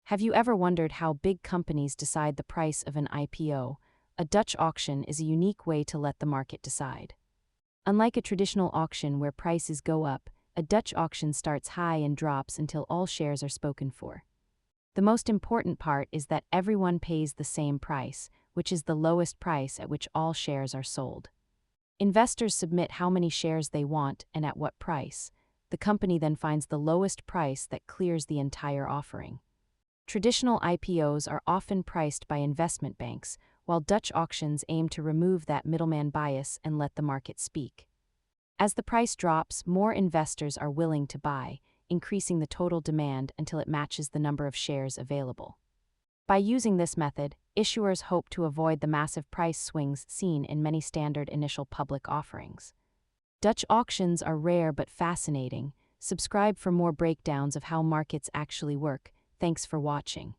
Have you ever wondered how big companies decide the price of an IPO? A Dutch auction is a unique way to let the market decide. Unlike a traditional auction where prices go up, a Dutch auction starts high and drops until all shares are spoken for. The most important part is that everyone pays the same price, which is the lowest price at which all shares are sold. Investors submit how many shares they want and at what price. The company then finds the lowest price that clears the entire offering. Traditional IPOs are often priced by investment banks, while Dutch auctions aim to remove that middleman bias and let the market speak. As the price drops, more investors are willing to buy, increasing the total demand until it matches the number of shares available. By using this method, issuers hope to avoid the massive price swings seen in many standard initial public offerings. Dutch auctions are rare but fascinating. Subscribe for more breakdowns of how markets actually work. Thanks for watching.